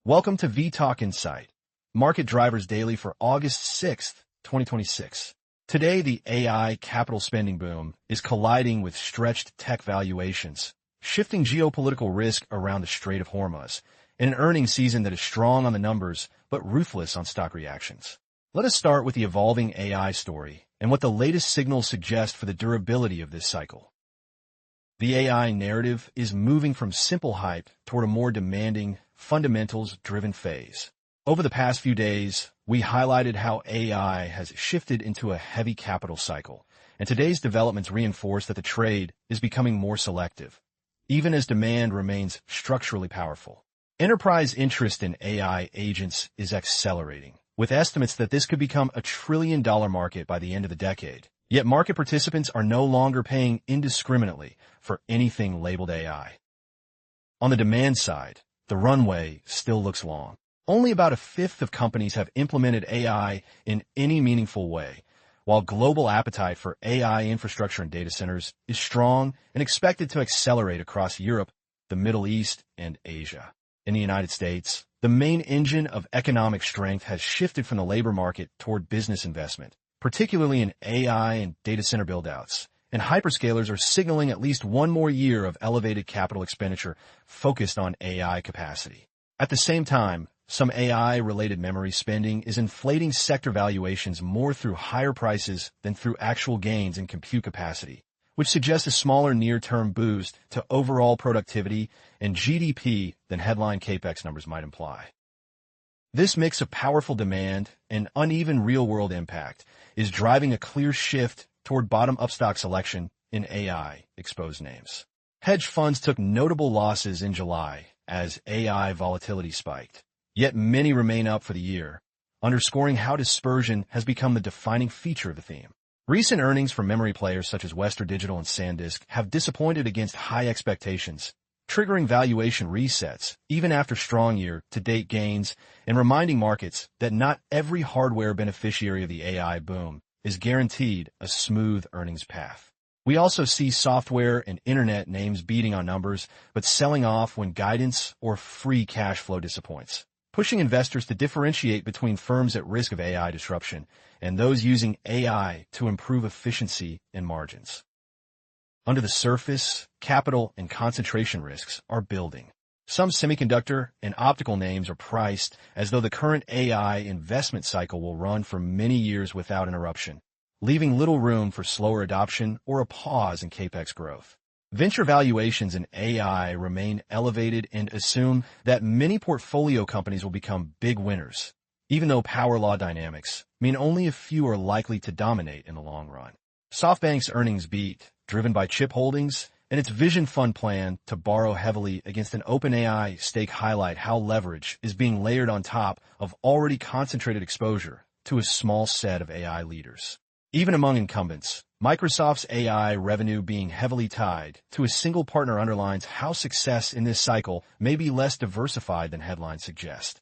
Welcome to vTalkInsight, Market Drivers Daily for August 6th, 2026. Today, the AI capital spending boom is colliding with stretched tech valuations, shifting geopolitical risk around the Strait of Hormuz, in an earnings season that is strong on the numbers but ruthless on stock reactions. Let us start with the evolving AI story and what the latest signals suggest for the durability of this cycle. The AI narrative is moving from simple hype toward a more demanding, fundamentals-driven phase. Over the past few days, we highlighted how AI has shifted into a heavy capital cycle, and today's developments reinforce that the trade is becoming more selective, even as demand remains structurally powerful. Enterprise interest in AI agents is accelerating, with estimates that this could become a trillion-dollar market by the end of the decade. Yet market participants are no longer paying indiscriminately for anything labeled AI. On the demand side, the runway still looks long. Only about a fifth of companies have implemented AI in any meaningful way, while global appetite for AI infrastructure and data centers is strong and expected to accelerate across Europe, the Middle East, and Asia. In the United States, the main engine of economic strength has shifted from the labor market toward business investment, particularly in AI and data center buildouts, and hyperscalers are signaling at least one more year of elevated capital expenditure focused on AI capacity. At the same time, some AI-related memory spending is inflating sector valuations more through higher prices than through actual gains in compute capacity, which suggests a smaller near-term boost to overall productivity and GDP than headline Capex numbers might imply. This mix of powerful demand and uneven real-world impact is driving a clear shift toward bottom-up stock selection in AI-exposed names. Hedge funds took notable losses in July as AI volatility spiked, yet many remain up for the year, underscoring how dispersion has become the defining feature of the theme. Recent earnings from memory players such as Western Digital and SanDisk have disappointed against high expectations, triggering valuation resets even after strong year-to-date gains and reminding markets that not every hardware beneficiary of the AI boom is guaranteed a smooth earnings path. We also see software and internet names beating on numbers but selling off when guidance or free cash flow disappoints, pushing investors to differentiate between firms at risk of AI disruption and those using AI to improve efficiency and margins. Under the surface, capital and concentration risks are building. Some semiconductor and optical names are priced as though the current AI investment cycle will run for many years without interruption, leaving little room for slower adoption or a pause in Capex growth. Venture valuations in AI remain elevated and assume that many portfolio companies will become big winners, even though power law dynamics mean only a few are likely to dominate in the long run. SoftBank's earnings beat, driven by chip holdings, and its Vision Fund plan to borrow heavily against an OpenAI stake highlight how leverage is being layered on top of already concentrated exposure to a small set of AI leaders. Even among incumbents, Microsoft's AI revenue being heavily tied to a single partner underlines how success in this cycle may be less diversified than headlines suggest.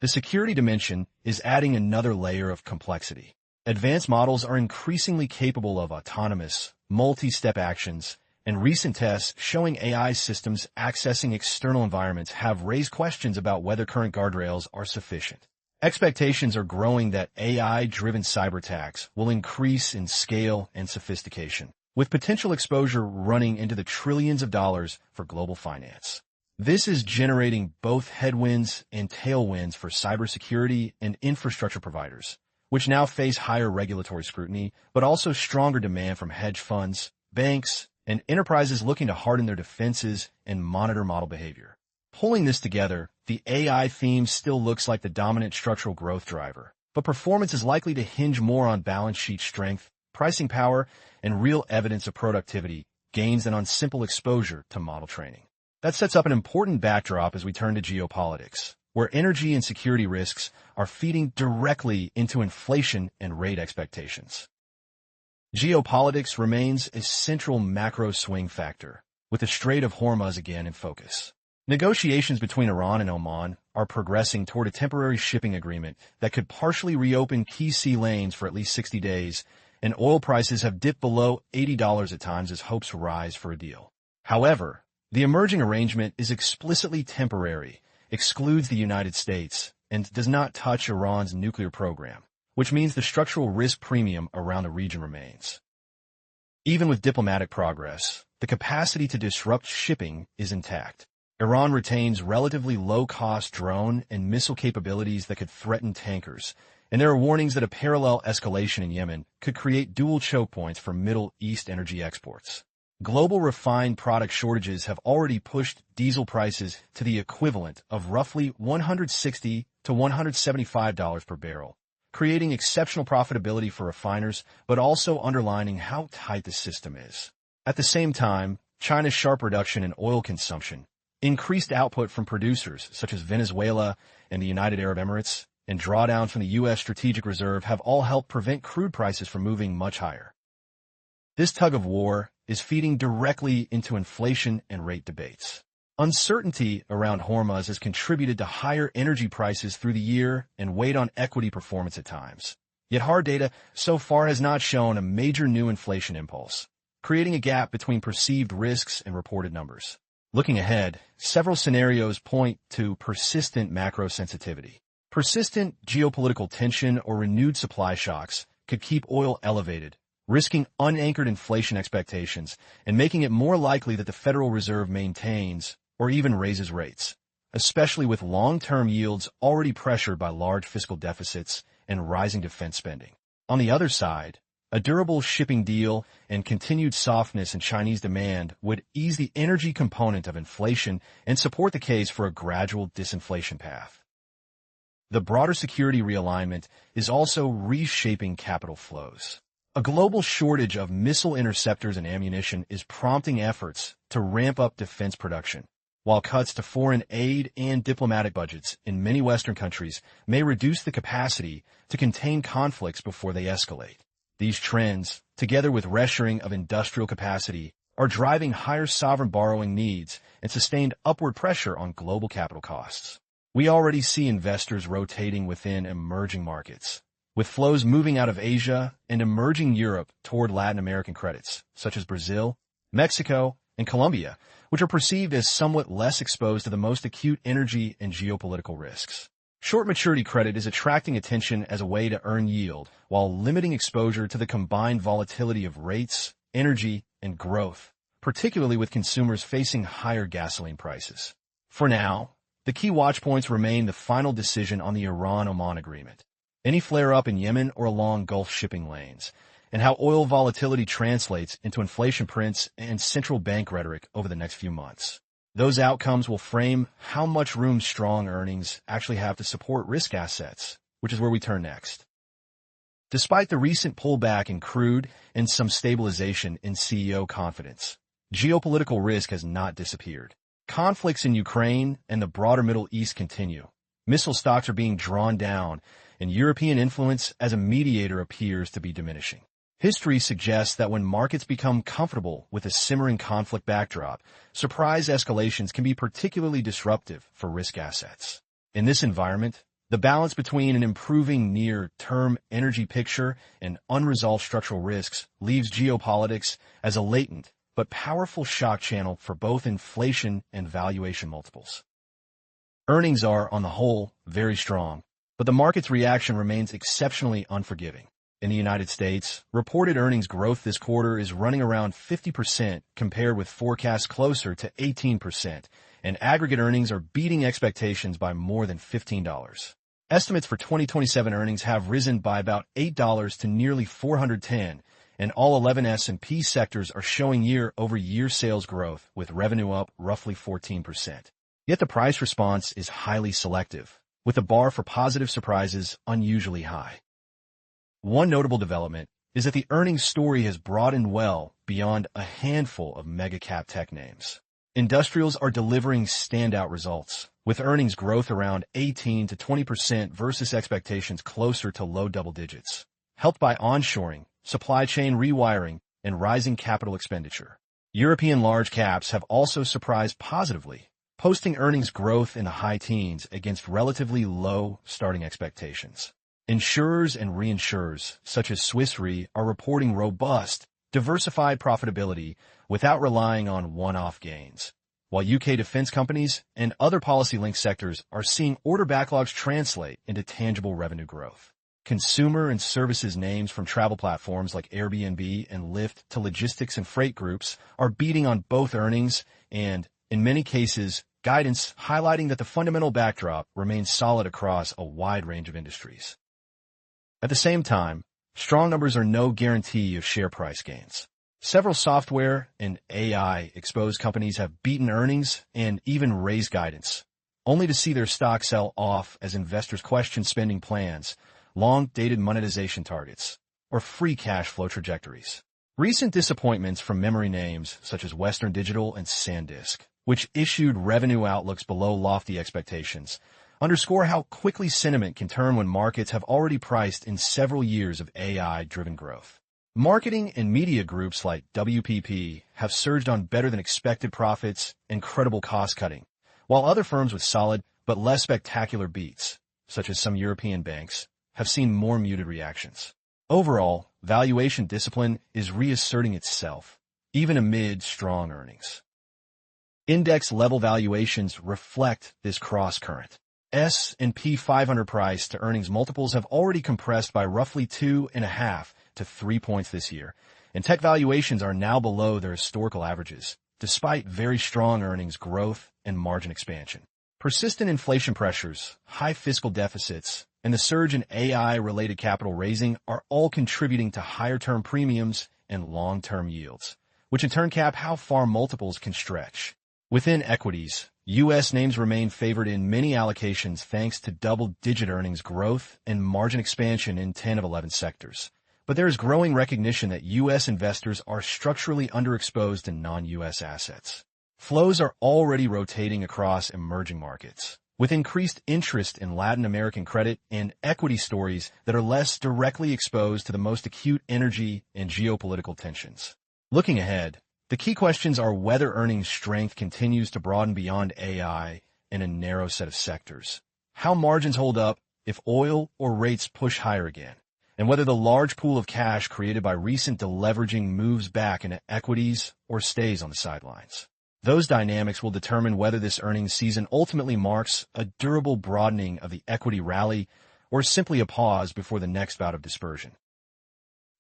The security dimension is adding another layer of complexity. Advanced models are increasingly capable of autonomous, multi-step actions, and recent tests showing AI systems accessing external environments have raised questions about whether current guardrails are sufficient. Expectations are growing that AI-driven cyberattacks will increase in scale and sophistication, with potential exposure running into the trillions of dollars for global finance. This is generating both headwinds and tailwinds for cybersecurity and infrastructure providers, which now face higher regulatory scrutiny, but also stronger demand from hedge funds, banks, and enterprises looking to harden their defenses and monitor model behavior. Pulling this together, the AI theme still looks like the dominant structural growth driver, but performance is likely to hinge more on balance sheet strength, pricing power, and real evidence of productivity gains than on simple exposure to model training. That sets up an important backdrop as we turn to geopolitics, where energy and security risks are feeding directly into inflation and rate expectations. Geopolitics remains a central macro swing factor, with the Strait of Hormuz again in focus. Negotiations between Iran and Oman are progressing toward a temporary shipping agreement that could partially reopen key sea lanes for at least 60 days, and oil prices have dipped below $80 at times as hopes rise for a deal. However, the emerging arrangement is explicitly temporary excludes the United States and does not touch Iran's nuclear program, which means the structural risk premium around the region remains. Even with diplomatic progress, the capacity to disrupt shipping is intact. Iran retains relatively low-cost drone and missile capabilities that could threaten tankers, and there are warnings that a parallel escalation in Yemen could create dual choke points for Middle East energy exports. Global refined product shortages have already pushed diesel prices to the equivalent of roughly $160 to $175 per barrel, creating exceptional profitability for refiners, but also underlining how tight the system is. At the same time, China's sharp reduction in oil consumption, increased output from producers such as Venezuela and the United Arab Emirates, and drawdown from the U.S. Strategic Reserve have all helped prevent crude prices from moving much higher. This tug of war is feeding directly into inflation and rate debates. Uncertainty around Hormuz has contributed to higher energy prices through the year and weighed on equity performance at times. Yet hard data so far has not shown a major new inflation impulse, creating a gap between perceived risks and reported numbers. Looking ahead, several scenarios point to persistent macro sensitivity. Persistent geopolitical tension or renewed supply shocks could keep oil elevated, risking unanchored inflation expectations and making it more likely that the Federal Reserve maintains or even raises rates, especially with long-term yields already pressured by large fiscal deficits and rising defense spending. On the other side, a durable shipping deal and continued softness in Chinese demand would ease the energy component of inflation and support the case for a gradual disinflation path. The broader security realignment is also reshaping capital flows. A global shortage of missile interceptors and ammunition is prompting efforts to ramp up defense production, while cuts to foreign aid and diplomatic budgets in many Western countries may reduce the capacity to contain conflicts before they escalate. These trends, together with reshoring of industrial capacity, are driving higher sovereign borrowing needs and sustained upward pressure on global capital costs. We already see investors rotating within emerging markets, with flows moving out of Asia and emerging Europe toward Latin American credits, such as Brazil, Mexico, and Colombia, which are perceived as somewhat less exposed to the most acute energy and geopolitical risks. Short maturity credit is attracting attention as a way to earn yield, while limiting exposure to the combined volatility of rates, energy, and growth, particularly with consumers facing higher gasoline prices. For now, the key watch points remain the final decision on the Iran-Oman agreement, any flare-up in Yemen or along Gulf shipping lanes, and how oil volatility translates into inflation prints and central bank rhetoric over the next few months. Those outcomes will frame how much room strong earnings actually have to support risk assets, which is where we turn next. Despite the recent pullback in crude and some stabilization in CEO confidence, geopolitical risk has not disappeared. Conflicts in Ukraine and the broader Middle East continue. Missile stocks are being drawn down, and European influence as a mediator appears to be diminishing. History suggests that when markets become comfortable with a simmering conflict backdrop, surprise escalations can be particularly disruptive for risk assets. In this environment, the balance between an improving near-term energy picture and unresolved structural risks leaves geopolitics as a latent but powerful shock channel for both inflation and valuation multiples. Earnings are, on the whole, very strong, but the market's reaction remains exceptionally unforgiving. In the United States, reported earnings growth this quarter is running around 50% compared with forecasts closer to 18%, and aggregate earnings are beating expectations by more than $15. Estimates for 2027 earnings have risen by about $8 to nearly $410, and all 11 S&P sectors are showing year-over-year sales growth, with revenue up roughly 14%. Yet the price response is highly selective, with the bar for positive surprises unusually high. One notable development is that the earnings story has broadened well beyond a handful of mega-cap tech names. Industrials are delivering standout results, with earnings growth around 18 to 20% versus expectations closer to low double digits, helped by onshoring, supply chain rewiring, and rising capital expenditure. European large caps have also surprised positively, posting earnings growth in the high teens against relatively low starting expectations. Insurers and reinsurers, such as Swiss Re, are reporting robust, diversified profitability without relying on one-off gains. while UK defense companies and other policy-linked sectors are seeing order backlogs translate into tangible revenue growth. Consumer and services names from travel platforms like Airbnb and Lyft to logistics and freight groups are beating on both earnings and, in many cases, guidance, highlighting that the fundamental backdrop remains solid across a wide range of industries. At the same time, strong numbers are no guarantee of share price gains. Several software and AI-exposed companies have beaten earnings and even raised guidance, only to see their stock sell off as investors question spending plans, long-dated monetization targets, or free cash flow trajectories. Recent disappointments from memory names such as Western Digital and SanDisk, which issued revenue outlooks below lofty expectations, underscore how quickly sentiment can turn when markets have already priced in several years of AI-driven growth. Marketing and media groups like WPP have surged on better-than-expected profits and credible cost-cutting, while other firms with solid but less spectacular beats, such as some European banks, have seen more muted reactions. Overall, valuation discipline is reasserting itself, even amid strong earnings. Index-level valuations reflect this cross-current. S&P 500 price to earnings multiples have already compressed by roughly 2.5 to 3 points this year, and tech valuations are now below their historical averages, despite very strong earnings growth and margin expansion. Persistent inflation pressures, high fiscal deficits, and the surge in AI-related capital raising are all contributing to higher-term premiums and long-term yields, which in turn cap how far multiples can stretch. Within equities, U.S. names remain favored in many allocations thanks to double-digit earnings growth and margin expansion in 10 of 11 sectors. But there is growing recognition that U.S. investors are structurally underexposed in non-U.S. assets. Flows are already rotating across emerging markets, with increased interest in Latin American credit and equity stories that are less directly exposed to the most acute energy and geopolitical tensions. Looking ahead, the key questions are whether earnings strength continues to broaden beyond AI in a narrow set of sectors, how margins hold up if oil or rates push higher again, and whether the large pool of cash created by recent deleveraging moves back into equities or stays on the sidelines. Those dynamics will determine whether this earnings season ultimately marks a durable broadening of the equity rally or simply a pause before the next bout of dispersion.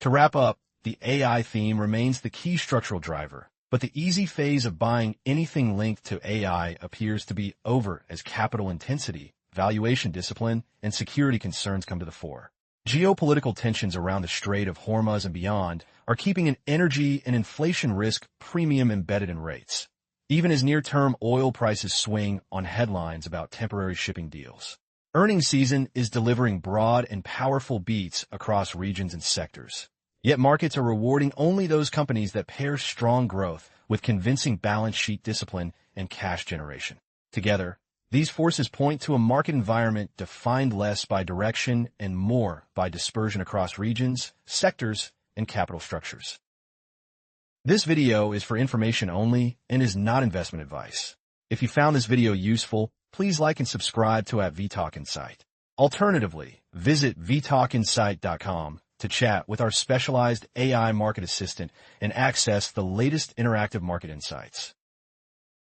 To wrap up, the AI theme remains the key structural driver, but the easy phase of buying anything linked to AI appears to be over as capital intensity, valuation discipline, and security concerns come to the fore. Geopolitical tensions around the Strait of Hormuz and beyond are keeping an energy and inflation risk premium embedded in rates, even as near-term oil prices swing on headlines about temporary shipping deals. Earnings season is delivering broad and powerful beats across regions and sectors. Yet markets are rewarding only those companies that pair strong growth with convincing balance sheet discipline and cash generation. Together, these forces point to a market environment defined less by direction and more by dispersion across regions, sectors, and capital structures. This video is for information only and is not investment advice. If you found this video useful, please like and subscribe to vTalkInsight. Alternatively, visit vTalkInsight.com to chat with our specialized AI market assistant and access the latest interactive market insights.